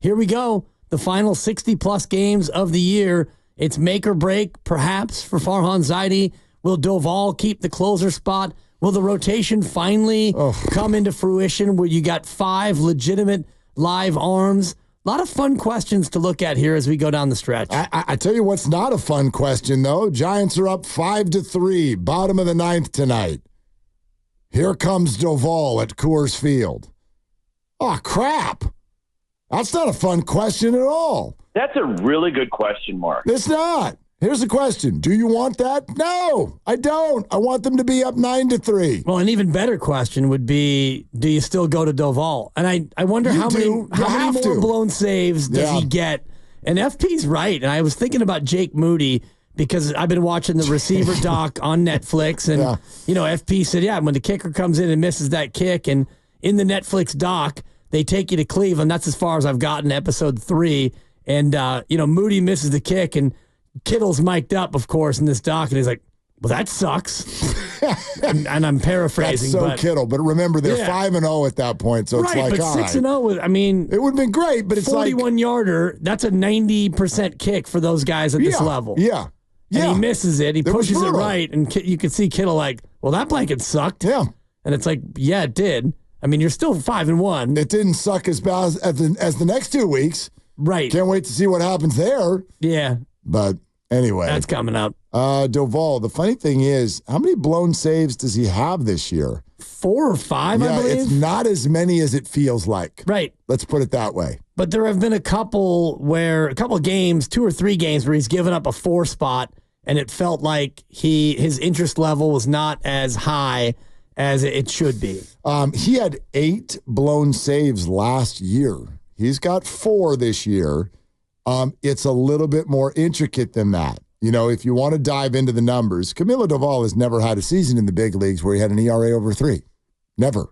here we go. The final 60-plus games of the year. It's make or break, perhaps, for Farhan Zaidi. Will Doval keep the closer spot? Will the rotation finally come into fruition where you got 5 legitimate live arms? A lot of fun questions to look at here as we go down the stretch. I tell you what's not a fun question, though. Giants are up 5-3, bottom of the 9th tonight. Here comes Doval at Coors Field. Oh, crap. That's not a fun question at all. That's a really good question, Mark. It's not. Here's the question. Do you want that? No, I don't. I want them to be up 9-3. Well, an even better question would be, do you still go to Doval? And I wonder how many more blown saves does he get? And FP's right. And I was thinking about Jake Moody because I've been watching the receiver doc on Netflix. And, FP said, when the kicker comes in and misses that kick, and in the Netflix doc, they take you to Cleveland. That's as far as I've gotten, episode 3. And, Moody misses the kick, and Kittle's mic'd up, of course, in this doc, and he's like, well, that sucks. and I'm paraphrasing. That's Kittle. But remember, they're 5-0 at that point, so it's like, but 6-0, I mean, it would have been great, but it's 41-yarder, that's a 90% kick for those guys at this level. Yeah. And he misses it. He pushes it right, and you can see Kittle like, well, that blanket sucked. Yeah. And it's like, yeah, it did. I mean, you're still 5-1. It didn't suck as bad as the next 2 weeks. Right. Can't wait to see what happens there. Yeah. But anyway. That's coming up. Doval, the funny thing is, how many blown saves does he have this year? 4 or 5, I believe. It's not as many as it feels like. Right. Let's put it that way. But there have been a couple games, 2 or 3 games, where he's given up a 4 spot, and it felt like his interest level was not as high as it should be. He had 8 blown saves last year. He's got 4 this year. It's a little bit more intricate than that. If you want to dive into the numbers, Camilo Doval has never had a season in the big leagues where he had an ERA over 3. Never.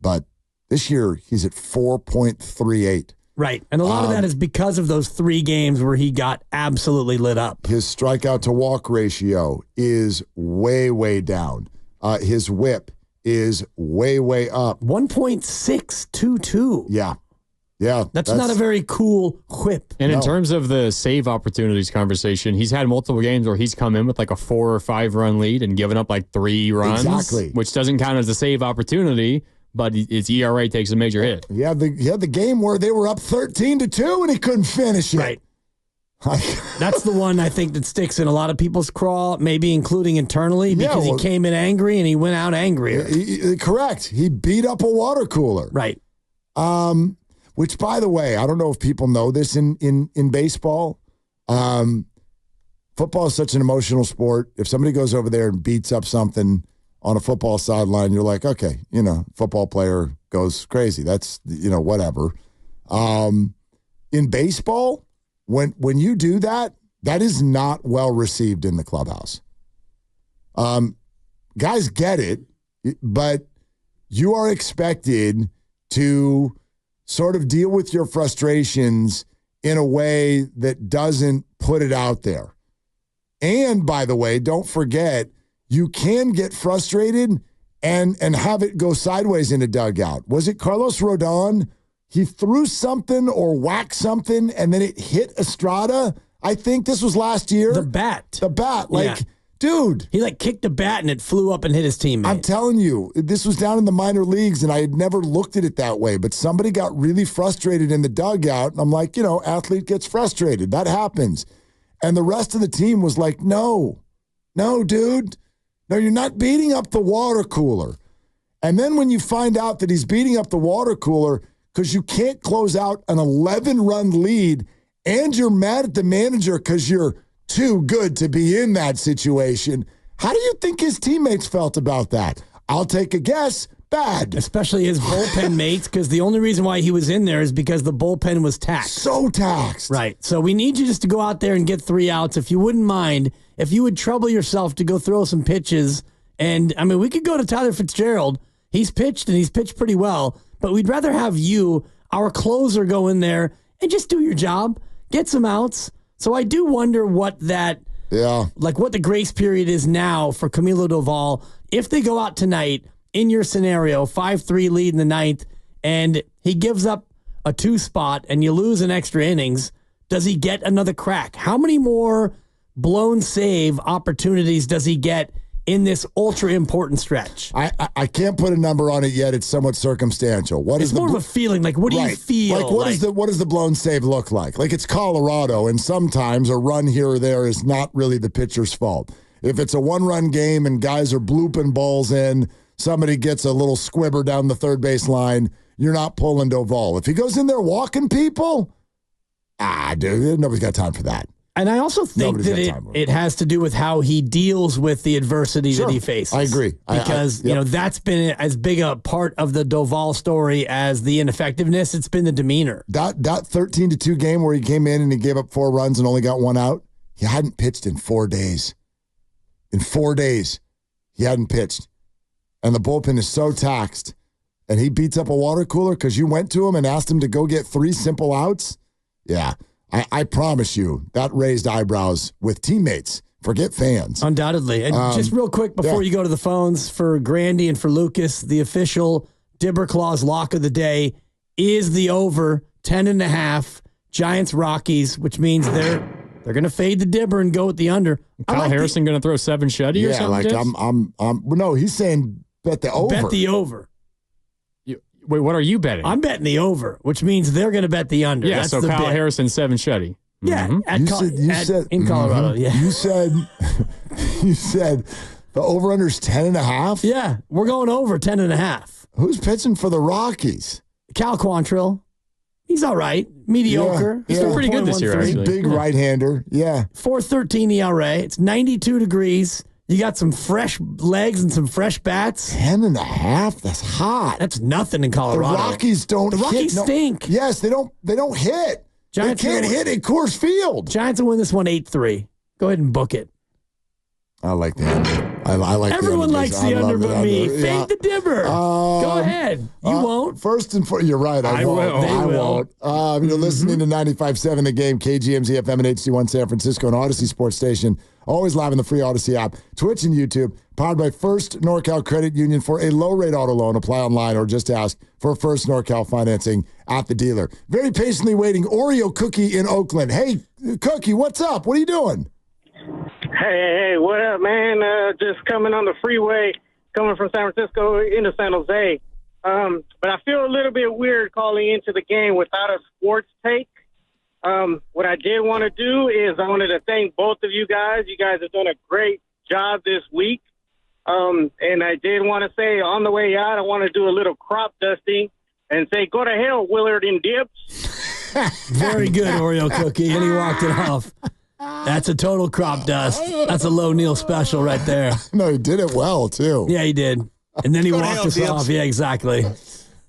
But this year, he's at 4.38. Right. And a lot of that is because of those 3 games where he got absolutely lit up. His strikeout to walk ratio is way, way down. His whip is way, way up. 1.622. Yeah. Yeah. That's not a very cool whip. And in terms of the save opportunities conversation, he's had multiple games where he's come in with like a 4 or 5 run lead and given up like 3 runs. Exactly. Which doesn't count as a save opportunity, but his ERA takes a major hit. He had the game where they were up 13-2 and he couldn't finish it. Right. That's the one I think that sticks in a lot of people's craw, maybe including internally, because he came in angry and he went out angrier. Correct. He beat up a water cooler. Right. Which, by the way, I don't know if people know this in baseball. Football is such an emotional sport. If somebody goes over there and beats up something on a football sideline, you're like, okay, football player goes crazy. That's, whatever. In baseball, when you do that, that is not well received in the clubhouse. Guys get it, but you are expected to sort of deal with your frustrations in a way that doesn't put it out there. And by the way, don't forget, you can get frustrated and have it go sideways in a dugout. Was it Carlos Rodon? He threw something or whacked something and then it hit Estrada. I think this was last year. The bat. Dude. He kicked a bat and it flew up and hit his teammate. I'm telling you, this was down in the minor leagues and I had never looked at it that way, but somebody got really frustrated in the dugout. And I'm like, athlete gets frustrated. That happens. And the rest of the team was like, no, dude. No, you're not beating up the water cooler. And then when you find out that he's beating up the water cooler because you can't close out an 11-run lead and you're mad at the manager because you're too good to be in that situation. How do you think his teammates felt about that? I'll take a guess. Bad. Especially his bullpen mates, because the only reason why he was in there is because the bullpen was taxed. So taxed. Right. So we need you just to go out there and get 3 outs. If you wouldn't mind, if you would trouble yourself to go throw some pitches. And, we could go to Tyler Fitzgerald. He's pitched, and he's pitched pretty well. But we'd rather have you, our closer, go in there and just do your job. Get some outs. So I do wonder what what the grace period is now for Camilo Doval. If they go out tonight, in your scenario, 5-3 lead in the 9th, and he gives up a 2 spot and you lose in extra innings, does he get another crack? How many more blown save opportunities does he get in this ultra important stretch? I can't put a number on it yet. It's somewhat circumstantial. It's more of a feeling. Like, what do you feel? Like, what does the blown save look like? Like, it's Colorado, and sometimes a run here or there is not really the pitcher's fault. If it's a 1-run game and guys are blooping balls in, somebody gets a little squibber down the third base line, you're not pulling Doval. If he goes in there walking people, dude, nobody's got time for that. And I also think that it has to do with how he deals with the adversity that he faces. I agree. Because, that's been as big a part of the Doval story as the ineffectiveness. It's been the demeanor. That 13-2 game where he came in and he gave up 4 runs and only got 1 out, he hadn't pitched in 4 days. In 4 days, he hadn't pitched. And the bullpen is so taxed. And he beats up a water cooler because you went to him and asked him to go get 3 simple outs? Yeah. I promise you, that raised eyebrows with teammates. Forget fans. Undoubtedly. And just real quick before you go to the phones, for Grandy and for Lucas, the official Dibber Clause lock of the day is the over 10.5 Giants-Rockies, which means they're going to fade the Dibber and go with the under. Kyle Harrison going to throw 7 shutty or something? Yeah, no, he's saying bet the over. Bet the over. Wait, what are you betting? I'm betting the over, which means they're going to bet the under. Yeah, that's so Kyle Harrison 7 shutty. Yeah, in Colorado. Yeah, you said the over/under's 10.5. Yeah, we're going over 10.5. Who's pitching for the Rockies? Cal Quantrill. He's all right, mediocre. He's been pretty good this year. Actually, big right-hander. Yeah, 4.13 ERA. It's 92 degrees. You got some fresh legs and some fresh bats. 10.5. That's hot. That's nothing in Colorado. The Rockies don't. The Rockies stink. Yes, they don't. They don't hit. Giants can't hit at Coors Field. Giants will win this one 8-3. Go ahead and book it. I like the under. I like everyone the likes the under, but me. Fade the Dibber. Go ahead. You won't. First and foremost, you're right. I won't. I won't. You're listening to 95.7 The Game, KGMZ FM and HD1 San Francisco, and Odyssey Sports Station. Always live in the free Odyssey app, Twitch and YouTube. Powered by First NorCal Credit Union. For a low-rate auto loan, apply online or just ask for First NorCal financing at the dealer. Very patiently waiting, Oreo Cookie in Oakland. Hey, Cookie, what's up? What are you doing? Hey, what up, man? Just coming on the freeway, coming from San Francisco into San Jose. But I feel a little bit weird calling into the game without a sports take. What I did want to do is I wanted to thank both of you guys. You guys have done a great job this week. And I did want to say on the way out, I want to do a little crop dusting and say, go to hell, Willard and Dibs. Very good, Oreo Cookie. And he walked it off. That's a total crop dust. That's a Low Neil special right there. No, he did it well, too. Yeah, he did. And then he walked us off. Yeah, exactly.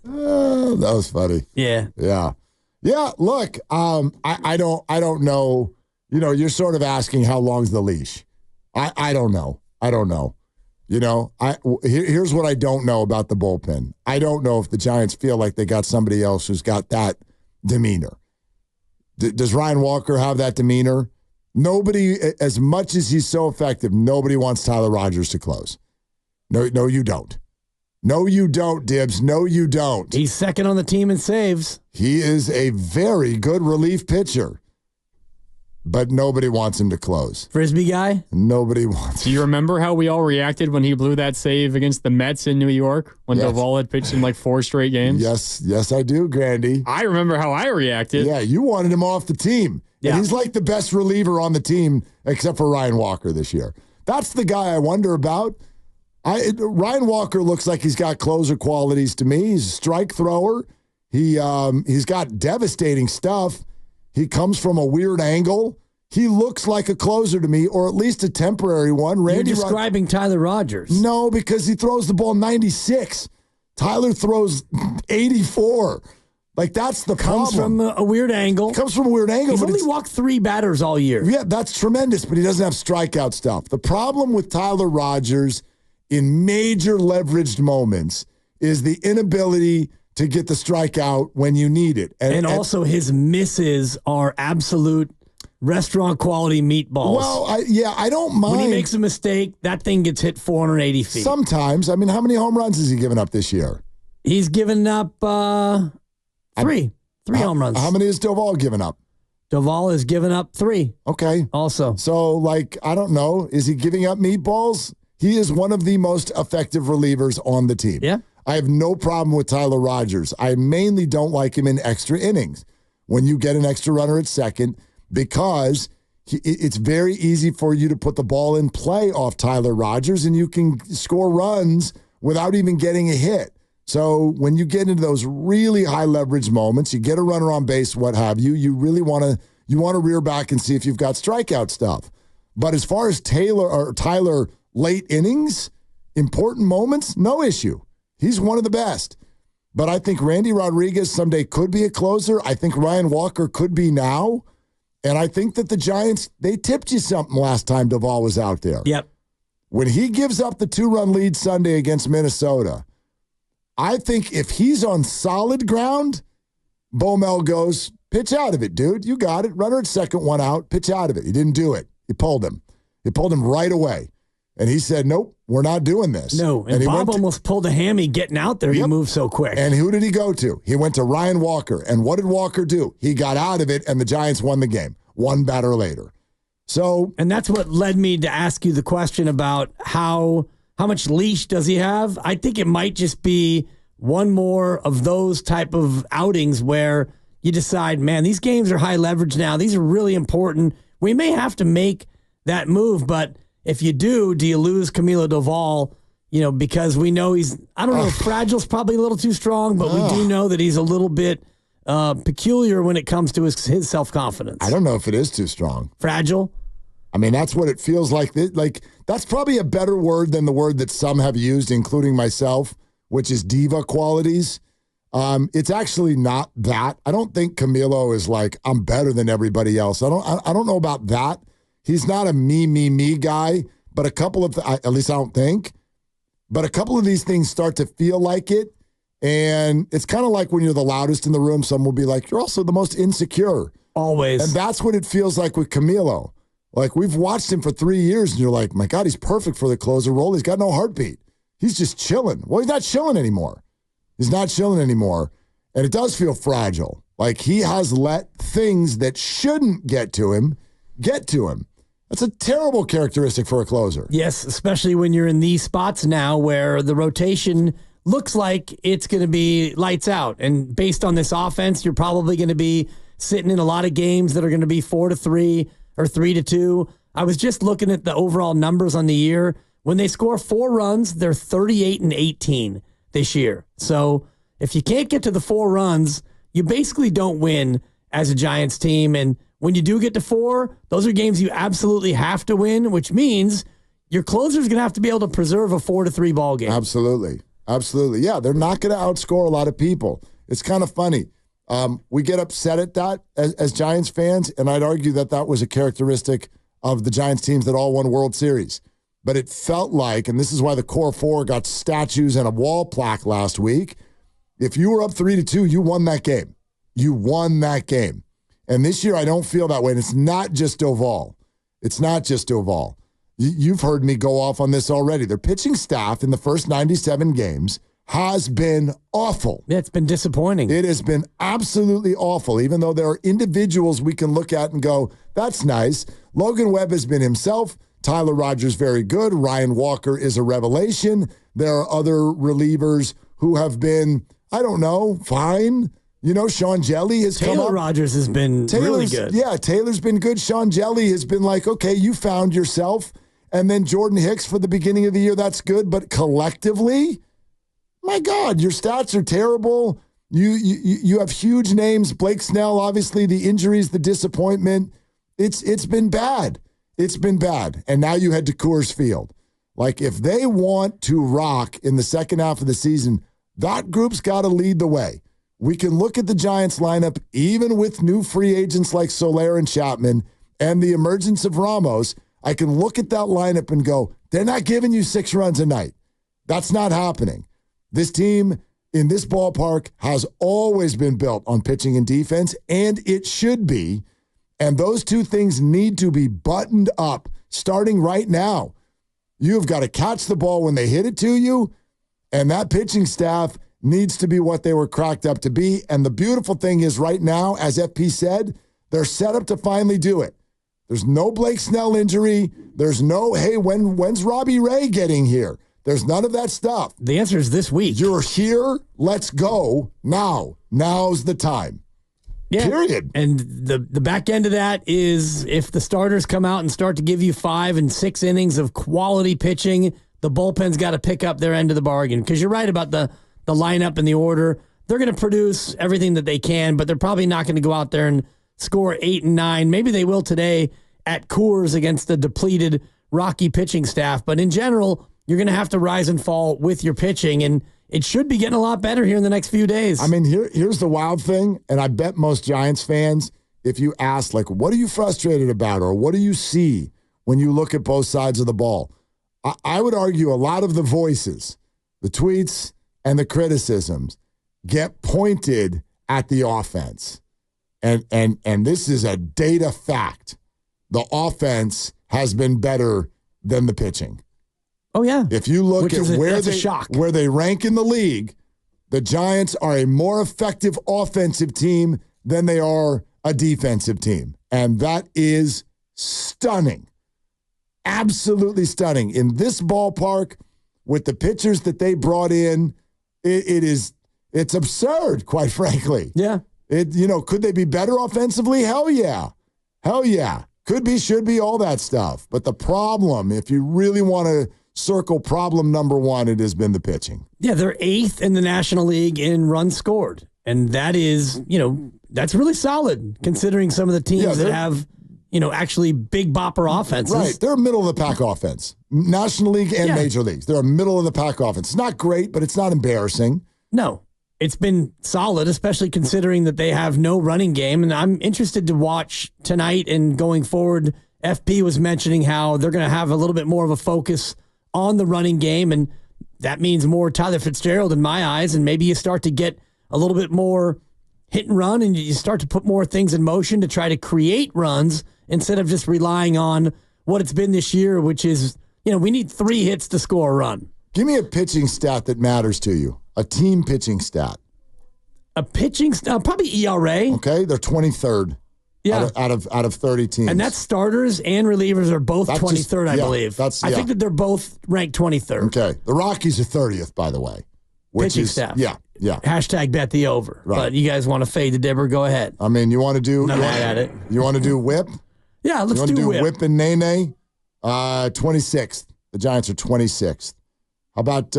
That was funny. Yeah. Yeah. Yeah, look, I don't know. You know, you're sort of asking how long's the leash. I don't know. You know, here's what I don't know about the bullpen. I don't know if the Giants feel like they got somebody else who's got that demeanor. Does Ryan Walker have that demeanor? Nobody, as much as he's so effective, nobody wants Tyler Rogers to close. No, you don't. No, you don't, Dibs. No, you don't. He's second on the team in saves. He is a very good relief pitcher, but nobody wants him to close. Frisbee guy? Nobody wants him. Do you remember how we all reacted when he blew that save against the Mets in New York when Doval had pitched in like 4 straight games? Yes, I do, Grandy. I remember how I reacted. Yeah, you wanted him off the team. Yeah. And he's like the best reliever on the team except for Ryan Walker this year. That's the guy I wonder about. Ryan Walker looks like he's got closer qualities to me. He's a strike thrower. He's got devastating stuff. He comes from a weird angle. He looks like a closer to me, or at least a temporary one. You're describing Tyler Rogers. No, because he throws the ball 96. Tyler throws 84. Like, that's the problem. Comes from a weird angle. Comes from a weird angle. He's only walked 3 batters all year. Yeah, that's tremendous, but he doesn't have strikeout stuff. The problem with Tyler Rogers in major leveraged moments is the inability to get the strikeout when you need it. And also his misses are absolute restaurant quality meatballs. Well, I don't mind. When he makes a mistake, that thing gets hit 480 feet. Sometimes. I mean, how many home runs has he given up this year? He's given up 3. 3 home runs. How many has Doval given up? Doval has given up 3. Okay. Also. So, I don't know. Is he giving up meatballs? He is one of the most effective relievers on the team. Yeah. I have no problem with Tyler Rogers. I mainly don't like him in extra innings when you get an extra runner at second because it's very easy for you to put the ball in play off Tyler Rogers and you can score runs without even getting a hit. So when you get into those really high leverage moments, you get a runner on base, what have you, you really want to rear back and see if you've got strikeout stuff. But as far as Tyler late innings, important moments, no issue. He's one of the best. But I think Randy Rodriguez someday could be a closer. I think Ryan Walker could be now. And I think that the Giants, they tipped you something last time Doval was out there. Yep. When he gives up the 2-run lead Sunday against Minnesota, I think if he's on solid ground, Baumel goes, pitch out of it, dude. You got it. Runner at second, 1 out. Pitch out of it. He didn't do it. He pulled him. He pulled him right away. And he said, nope, we're not doing this. No, and Bob almost pulled a hammy getting out there. He moved so quick. And who did he go to? He went to Ryan Walker. And what did Walker do? He got out of it, and the Giants won the game. 1 batter later. So, and that's what led me to ask you the question about how much leash does he have? I think it might just be one more of those type of outings where you decide, man, these games are high leverage now. These are really important. We may have to make that move, but if you do you lose Camilo Doval, because we know he's, I don't know, fragile's probably a little too strong, but we do know that he's a little bit peculiar when it comes to his self-confidence. I don't know if it is too strong. Fragile? I mean, that's what it feels like. That's probably a better word than the word that some have used, including myself, which is diva qualities. It's actually not that. I don't think Camilo is like, I'm better than everybody else. I don't know about that. He's not a me guy, but at least I don't think. But a couple of these things start to feel like it. And it's kind of like when you're the loudest in the room, someone will be like, you're also the most insecure. Always. And that's what it feels like with Camilo. Like, we've watched him for 3 years, and you're like, my God, he's perfect for the closer role. He's got no heartbeat. He's just chilling. Well, he's not chilling anymore. And it does feel fragile. Like, he has let things that shouldn't get to him. That's a terrible characteristic for a closer. Yes, especially when you're in these spots now where the rotation looks like it's going to be lights out. And based on this offense, you're probably going to be sitting in a lot of games that are going to be 4-3 or 3-2. I was just looking at the overall numbers on the year. When they score 4 runs, they're 38-18 this year. So if you can't get to the 4 runs, you basically don't win as a Giants team. And when you do get to 4, those are games you absolutely have to win, which means your closer's going to have to be able to preserve a 4-3 ball game. Absolutely. Yeah, they're not going to outscore a lot of people. It's kind of funny. We get upset at that as Giants fans, and I'd argue that was a characteristic of the Giants teams that all won World Series. But it felt like, and this is why the core 4 got statues and a wall plaque last week, if you were up 3-2, you won that game. And this year, I don't feel that way. And it's not just Doval. You've heard me go off on this already. Their pitching staff in the first 97 games has been awful. Yeah, it's been disappointing. It has been absolutely awful, even though there are individuals we can look at and go, that's nice. Logan Webb has been himself. Tyler Rogers, very good. Ryan Walker is a revelation. There are other relievers who have been, I don't know, fine. Sean Jelly has come up. Taylor Rogers has been really good. Yeah, Taylor's been good. Sean Jelly has been like, okay, you found yourself. And then Jordan Hicks for the beginning of the year, that's good. But collectively, my God, your stats are terrible. You have huge names. Blake Snell, obviously, the injuries, the disappointment. It's been bad. And now you head to Coors Field. Like, if they want to rock in the second half of the season, that group's got to lead the way. We can look at the Giants lineup, even with new free agents like Soler and Chapman and the emergence of Ramos. I can look at that lineup and go, they're not giving you 6 runs a night. That's not happening. This team in this ballpark has always been built on pitching and defense, and it should be. And those two things need to be buttoned up starting right now. You've got to catch the ball when they hit it to you, and that pitching staff needs to be what they were cracked up to be. And the beautiful thing is right now, as FP said, they're set up to finally do it. There's no Blake Snell injury. There's no, hey, when's Robbie Ray getting here? There's none of that stuff. The answer is this week. You're here. Let's go now. Now's the time. Yeah. Period. And the back end of that is if the starters come out and start to give you 5 and 6 innings of quality pitching, the bullpen's got to pick up their end of the bargain. Because you're right about the lineup and the order. They're going to produce everything that they can, but they're probably not going to go out there and score 8 and 9. Maybe they will today at Coors against the depleted Rocky pitching staff. But in general, you're going to have to rise and fall with your pitching, and it should be getting a lot better here in the next few days. I mean, here's the wild thing, and I bet most Giants fans, if you ask, like, what are you frustrated about or what do you see when you look at both sides of the ball? I would argue a lot of the voices, the tweets, and the criticisms get pointed at the offense. And this is a data fact. The offense has been better than the pitching. Oh, yeah. If you look at where they rank in the league, the Giants are a more effective offensive team than they are a defensive team. And that is stunning. Absolutely stunning. In this ballpark, with the pitchers that they brought in, it's absurd, quite frankly. Yeah. Could they be better offensively? Hell yeah. Hell yeah. Could be, should be, all that stuff. But the problem, if you really want to circle problem number one, it has been the pitching. Yeah, they're 8th in the National League in runs scored. And that is, that's really solid considering some of the teams that have, actually big bopper offenses. Right. They're a middle-of-the-pack offense. National League and Major Leagues. They're a middle-of-the-pack offense. It's not great, but it's not embarrassing. No. It's been solid, especially considering that they have no running game. And I'm interested to watch tonight and going forward. FP was mentioning how they're going to have a little bit more of a focus on the running game, and that means more Tyler Fitzgerald in my eyes, and maybe you start to get a little bit more hit and run, and you start to put more things in motion to try to create runs instead of just relying on what it's been this year, which is, we need 3 hits to score a run. Give me a pitching stat that matters to you, a team pitching stat. A pitching stat, probably ERA. Okay, they're 23rd. Yeah. Out of 30 teams. And that's starters and relievers are both 23rd, I believe. I think that they're both ranked 23rd. Okay. The Rockies are 30th, by the way. Pitching staff. Yeah. Hashtag bet the over. Right. But you guys want to fade the dibber, go ahead. I mean, you want to do... Not mad at it. You want to do whip? Yeah, let's do whip. Whip and Nene? 26th. The Giants are 26th. How about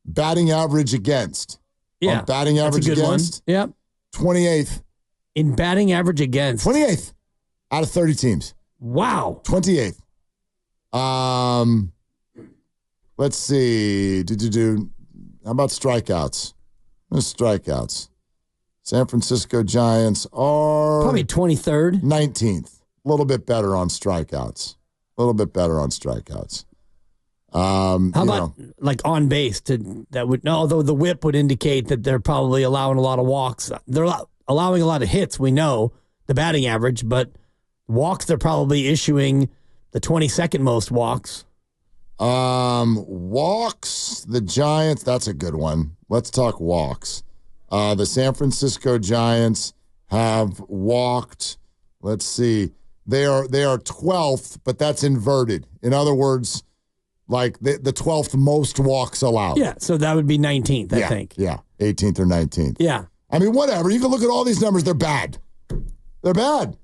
batting average against? Yeah. Batting average against? Yep. 28th. In batting average against? 28th out of 30 teams. Wow. 28th. Let's see. How about strikeouts? Strikeouts. San Francisco Giants are... probably 23rd. 19th. A little bit better on strikeouts. How about like on base? Although the whip would indicate that they're probably allowing a lot of walks. They're allowing a lot of hits, we know, the batting average, but walks, they're probably issuing the 22nd most walks. Walks, the Giants, that's a good one. Let's talk walks. The San Francisco Giants have walked, let's see, they are 12th, but that's inverted. In other words, like the 12th most walks allowed. Yeah, so that would be 19th, I think. Yeah, 18th or 19th. Yeah. I mean, whatever. You can look at all these numbers. They're bad. They're bad.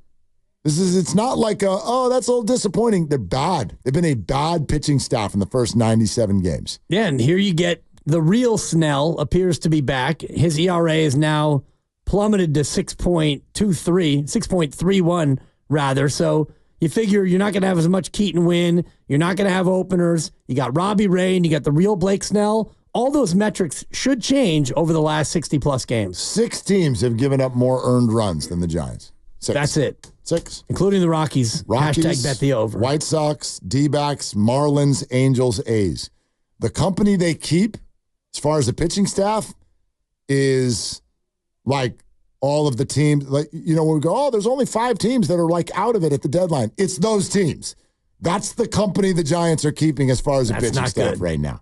It's not like, that's a little disappointing. They're bad. They've been a bad pitching staff in the first 97 games. Yeah, and here you get the real Snell appears to be back. His ERA is now plummeted to 6.31 rather. So you figure you're not going to have as much Keaton Wynn. You're not going to have openers. You got Robbie Ray and you got the real Blake Snell. All those metrics should change over the last 60-plus games. 6 teams have given up more earned runs than the Giants. 6. That's it. 6. Including the Rockies. Hashtag bet the over. White Sox, D-backs, Marlins, Angels, A's. The company they keep, as far as the pitching staff, is like all of the teams. Like, when we go, there's only 5 teams that are like out of it at the deadline. It's those teams. That's the company the Giants are keeping as far as the pitching staff right now.